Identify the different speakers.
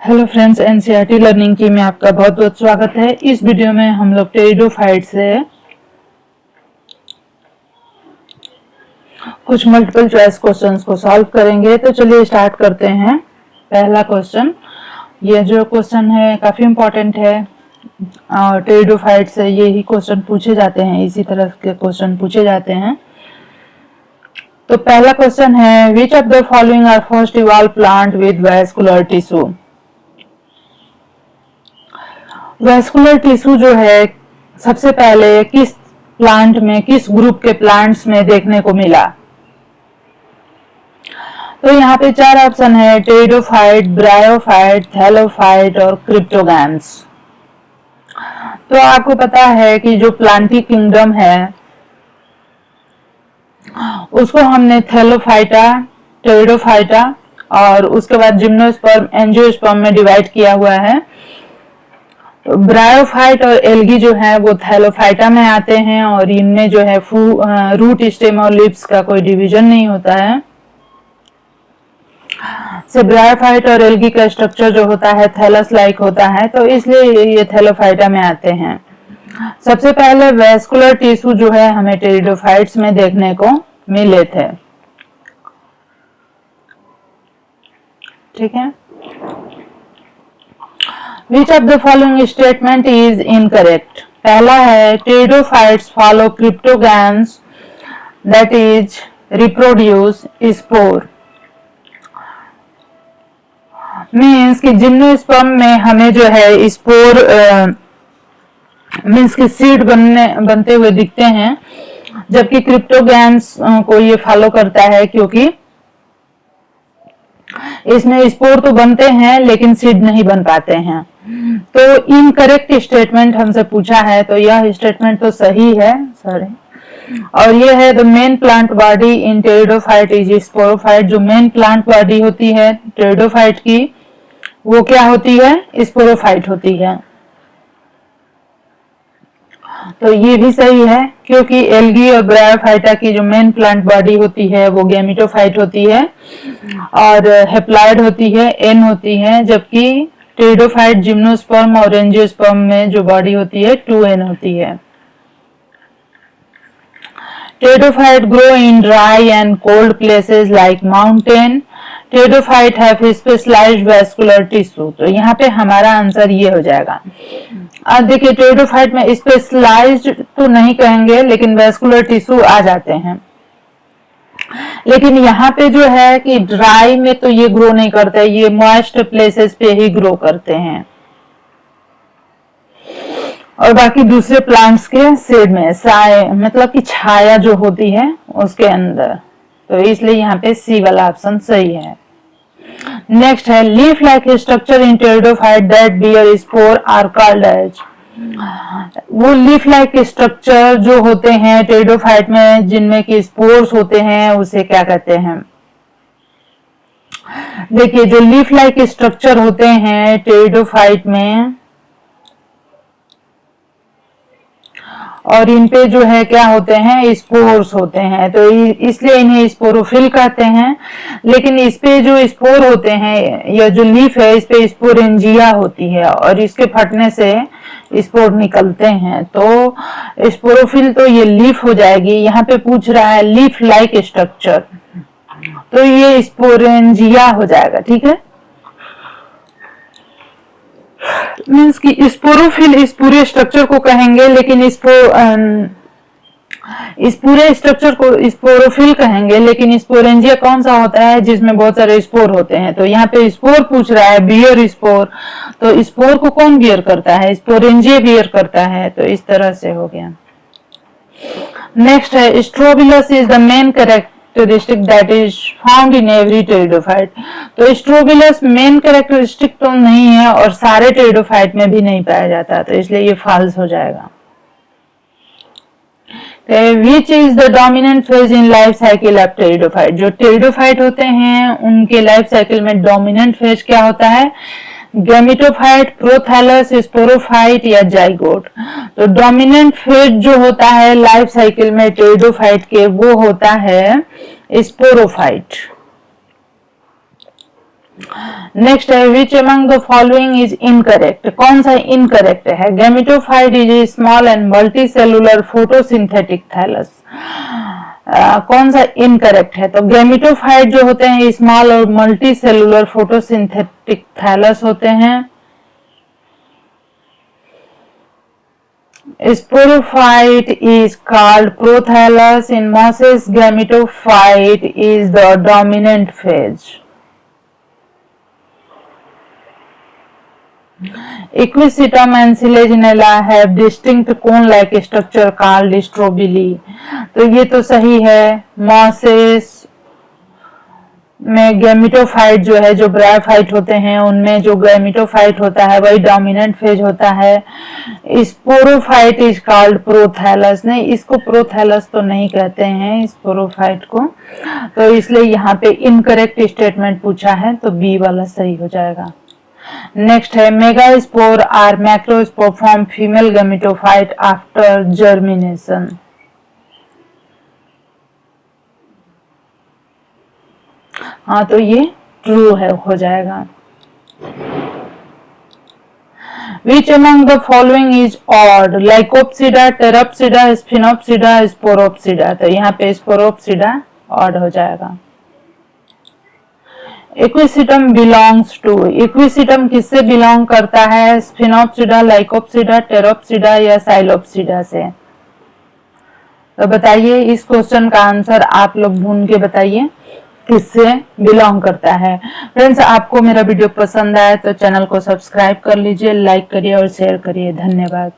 Speaker 1: Hello friends, NCERT learning की में आपका बहुत बहुत स्वागत है। इस वीडियो में हम लोग टेरिडोफाइट से कुछ मल्टीपल चॉइस क्वेश्चंस को सॉल्व करेंगे। तो चलिए स्टार्ट करते हैं। पहला क्वेश्चन, ये जो क्वेश्चन है काफी इम्पोर्टेंट है और टेरिडोफाइट से यही क्वेश्चन पूछे जाते हैं, इसी तरह के क्वेश्चन पूछे जाते हैं। तो पहला क्वेश्चन है, which of the following are first evolve plant with vascular tissue. Vascular tissue जो है सबसे पहले किस प्लांट में, किस ग्रुप के प्लांट्स में देखने को मिला। तो यहाँ पे चार ऑप्शन है, टेरिडोफाइट, ब्रायोफाइट, थैलोफाइट और क्रिप्टोगैम्स। तो आपको पता है कि जो प्लांटी किंगडम है उसको हमने थैलोफाइटा, टेरिडोफाइटा और उसके बाद जिम्नोस्पर्म, एंजियोस्पर्म में डिवाइड किया हुआ है। ब्रायोफाइट और एल्गी जो है वो थैलोफाइटा में आते हैं और इनमें जो है रूट, स्टेम और लिप्स का कोई डिवीजन नहीं होता है। से ब्रायोफाइट और एल्गी का स्ट्रक्चर जो होता है थैलस लाइक होता है, तो इसलिए ये थैलोफाइटा में आते हैं। सबसे पहले वैस्कुलर टिश्यू जो है हमें टेरिडोफाइट्स में देखने को मिले थे। ठीक है। Which of the following statement is incorrect? पहला है, pteridophytes follow cryptogams, that is reproduce spore. Means कि जिम्नोस्पर्म में हमें जो है स्पोर मीन्स कि सीड बनते हुए दिखते हैं, जबकि क्रिप्टोगैम्स को ये फॉलो करता है क्योंकि इसमें स्पोर तो बनते हैं लेकिन सीड नहीं बन पाते हैं। तो इनकरेक्ट स्टेटमेंट हमसे पूछा है, तो यह स्टेटमेंट तो सही है, सॉरी। और ये है, the main plant body in pteridophyte is sporophyte. जो मेन प्लांट बॉडी होती है टेरिडोफाइट की वो क्या होती है, स्पोरोफाइट होती है। तो ये भी सही है क्योंकि एल्गी और ब्रायोफाइटा की जो मेन प्लांट बॉडी होती है वो गैमेटोफाइट होती है और हेप्लॉइड होती है, एन होती है, जबकि टेरिडोफाइट, जिम्नोस्पर्म और एंजियोस्पर्म में जो बॉडी होती है 2n होती है। Pteridophyte grow in dry and cold places like mountain. Pteridophyte have specialised vascular tissue. तो यहाँ पे हमारा आंसर ये हो जाएगा। अब देखिए, टेरिडोफाइट में स्पेशलाइज्ड तो नहीं कहेंगे लेकिन वैस्कुलर टिश्यू आ जाते हैं। लेकिन यहाँ पे जो है कि ड्राई में तो ये ग्रो नहीं करते, ये मॉइस्ट प्लेसेस पे ही ग्रो करते हैं और बाकी दूसरे प्लांट्स के शेड में, मतलब कि छाया जो होती है उसके अंदर। तो इसलिए यहाँ पे सी वाला ऑप्शन सही है। नेक्स्ट है, leaf like structure in pteridophyte that bear spore are called as. वो लीफ लाइक स्ट्रक्चर जो होते हैं टेरिडोफाइट में जिनमें कि स्पोर्स होते हैं उसे क्या कहते हैं। देखिए, जो लीफ लाइक स्ट्रक्चर होते हैं टेरिडोफाइट में और इन पे जो है क्या होते हैं, स्पोर्स होते हैं, तो इसलिए इन्हें स्पोरोफिल कहते हैं। लेकिन इस पे जो स्पोर होते हैं या जो लीफ है इस पे स्पोरेंजिया होती है और इसके फटने से स्पोर निकलते हैं, तो स्पोरोफिल तो ये लीफ हो जाएगी। यहाँ पे पूछ रहा है लीफ लाइक स्ट्रक्चर, तो ये स्पोरेंजिया हो जाएगा। ठीक है, मीन्स कि स्पोरोफिल इस पूरे स्ट्रक्चर को कहेंगे, लेकिन इस पूरे स्ट्रक्चर को स्पोरोफिल कहेंगे, लेकिन स्पोरेंजिया कौन सा होता है जिसमें बहुत सारे स्पोर होते हैं। तो यहाँ पे स्पोर पूछ रहा है, बियर स्पोर, तो स्पोर को कौन बियर करता है, स्पोरेंजिया बियर करता है। तो इस तरह से हो गया। नेक्स्ट है, strobilus is the main characteristic that is found in every pteridophyte. तो स्ट्रोबिलस मेन कैरेक्टरिस्टिक तो नहीं है और सारे टेरिडोफाइट में भी नहीं पाया जाता, तो इसलिए ये फॉल्स हो जाएगा। Which is the dominant phase in life cycle of pteridophyte. जो टेरिडोफाइट होते हैं उनके लाइफ साइकिल में डोमिनेंट फेज क्या होता है, गैमेटोफाइट, प्रोथैलस, स्पोरोफाइट या जाइगोट। तो डोमिनेंट फेज जो होता है लाइफ साइकिल में टेरिडोफाइट के वो होता है स्पोरोफाइट। नेक्स्ट है which among the following is incorrect, कौन सा इनकरेक्ट है? Gametophyte is a small and multi cellular photosynthetic thallus, कौन सा इनकरेक्ट है? तो गैमेटोफाइट जो होते हैं स्मॉल और मल्टी सेलुलर फोटोसिंथेटिक थैलस होते हैं। Sporophyte is called prothallus. In mosses, gametophyte is the dominant phase. Equisetum and Selaginella have distinct cone-like structure called strobili. तो ये तो सही है। मॉसेस में गैमेटोफाइट जो है, जो ब्रायोफाइट होते हैं उनमें जो गैमेटोफाइट होता है वही डोमिनेंट फेज होता है। स्पोरोफाइट इज कॉल्ड प्रोथैलस, नहीं इसको प्रोथैलस तो नहीं कहते हैं स्पोरोफाइट को, तो इसलिए यहाँ पे इनकरेक्ट स्टेटमेंट पूछा है, तो बी वाला सही हो जाएगा। नेक्स्ट है megaspore or macrospore form female gametophyte after germination. हाँ तो ये ट्रू है, हो जाएगा। Which among the following is odd? Lycopsida, Pteropsida, Sphenopsida, Sporopsida। तो यहाँ पे Sporopsida odd हो जाएगा। Equisetum belongs to, Equisetum किससे बिलोंग करता है? Sphenopsida, Lycopsida, Pteropsida या Silopsida से? तो बताइए, इस क्वेश्चन का आंसर आप लोग ढूंढ के बताइए किससे बिलोंग करता है। फ्रेंड्स, आपको मेरा वीडियो पसंद आया तो चैनल को सब्सक्राइब कर लीजिए, लाइक करिए और शेयर करिए। धन्यवाद।